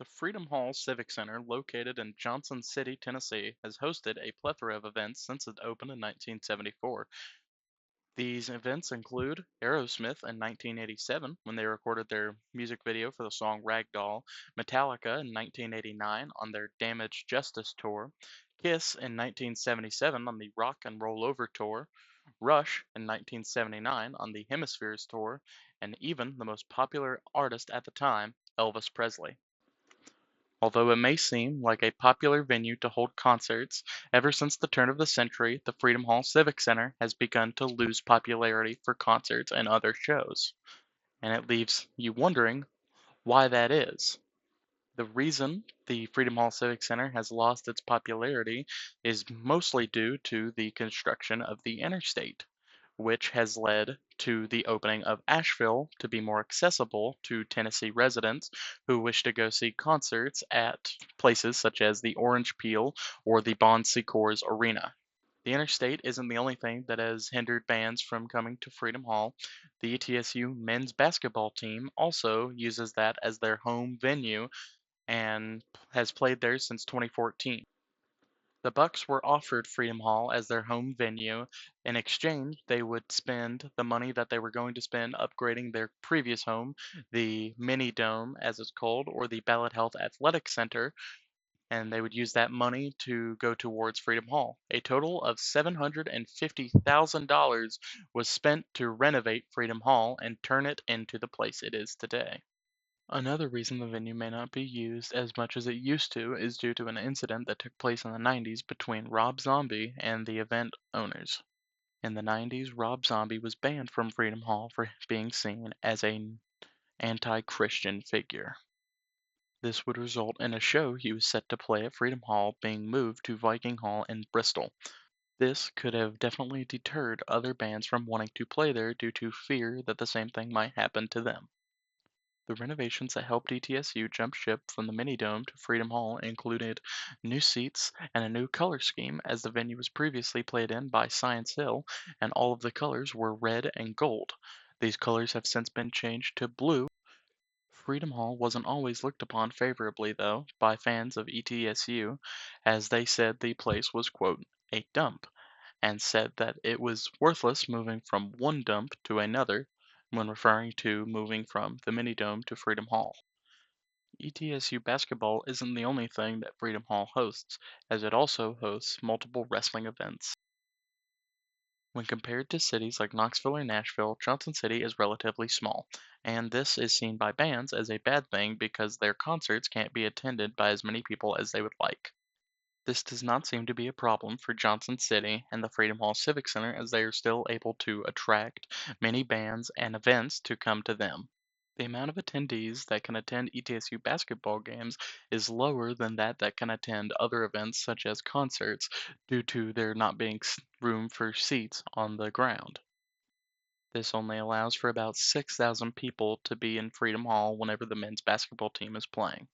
The Freedom Hall Civic Center, located in Johnson City, Tennessee, has hosted a plethora of events since it opened in 1974. These events include Aerosmith in 1987 when they recorded their music video for the song Ragdoll, Metallica in 1989 on their Damaged Justice tour, Kiss in 1977 on the Rock and Roll Over tour, Rush in 1979 on the Hemispheres tour, and even the most popular artist at the time, Elvis Presley. Although it may seem like a popular venue to hold concerts, ever since the turn of the century, the Freedom Hall Civic Center has begun to lose popularity for concerts and other shows. And it leaves you wondering why that is. The reason the Freedom Hall Civic Center has lost its popularity is mostly due to the construction of the interstate, which has led to the opening of Asheville to be more accessible to Tennessee residents who wish to go see concerts at places such as the Orange Peel or the Bon Secours Arena. The interstate isn't the only thing that has hindered bands from coming to Freedom Hall. The ETSU men's basketball team also uses that as their home venue and has played there since 2014. The Bucs were offered Freedom Hall as their home venue. In exchange, they would spend the money that they were going to spend upgrading their previous home, the Mini Dome, as it's called, or the Ballot Health Athletic Center, and they would use that money to go towards Freedom Hall. A total of $750,000 was spent to renovate Freedom Hall and turn it into the place it is today. Another reason the venue may not be used as much as it used to is due to an incident that took place in the 90s between Rob Zombie and the event owners. In the 90s, Rob Zombie was banned from Freedom Hall for being seen as an anti-Christian figure. This would result in a show he was set to play at Freedom Hall being moved to Viking Hall in Bristol. This could have definitely deterred other bands from wanting to play there due to fear that the same thing might happen to them. The renovations that helped ETSU jump ship from the Mini-Dome to Freedom Hall included new seats and a new color scheme, as the venue was previously played in by Science Hill, and all of the colors were red and gold. These colors have since been changed to blue. Freedom Hall wasn't always looked upon favorably, though, by fans of ETSU, as they said the place was, quote, a dump, and said that it was worthless moving from one dump to another when referring to moving from the Mini Dome to Freedom Hall. ETSU basketball isn't the only thing that Freedom Hall hosts, as it also hosts multiple wrestling events. When compared to cities like Knoxville or Nashville, Johnson City is relatively small, and this is seen by bands as a bad thing because their concerts can't be attended by as many people as they would like. This does not seem to be a problem for Johnson City and the Freedom Hall Civic Center, as they are still able to attract many bands and events to come to them. The amount of attendees that can attend ETSU basketball games is lower than that can attend other events such as concerts due to there not being room for seats on the ground. This only allows for about 6,000 people to be in Freedom Hall whenever the men's basketball team is playing.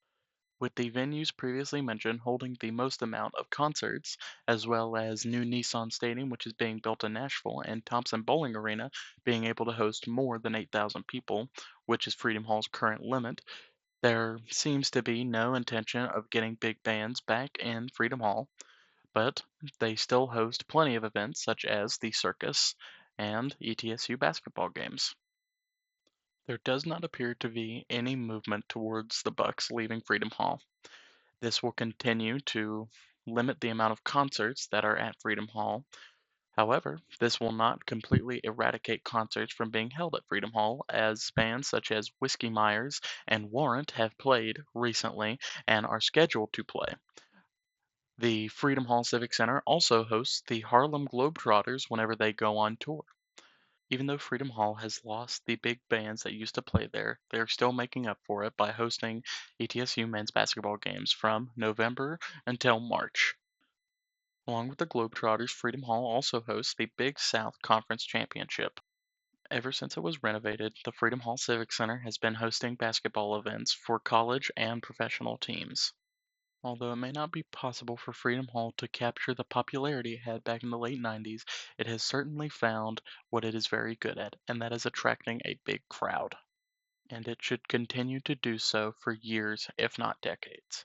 With the venues previously mentioned holding the most amount of concerts, as well as new Nissan Stadium, which is being built in Nashville, and Thompson Bowling Arena being able to host more than 8,000 people, which is Freedom Hall's current limit, there seems to be no intention of getting big bands back in Freedom Hall, but they still host plenty of events such as the circus and ETSU basketball games. There does not appear to be any movement towards the Bucs leaving Freedom Hall. This will continue to limit the amount of concerts that are at Freedom Hall. However, this will not completely eradicate concerts from being held at Freedom Hall, as bands such as Whiskey Myers and Warrant have played recently and are scheduled to play. The Freedom Hall Civic Center also hosts the Harlem Globetrotters whenever they go on tour. Even though Freedom Hall has lost the big bands that used to play there, they are still making up for it by hosting ETSU men's basketball games from November until March. Along with the Globetrotters, Freedom Hall also hosts the Big South Conference Championship. Ever since it was renovated, the Freedom Hall Civic Center has been hosting basketball events for college and professional teams. Although it may not be possible for Freedom Hall to capture the popularity it had back in the late 90s, it has certainly found what it is very good at, and that is attracting a big crowd. and it should continue to do so for years, if not decades.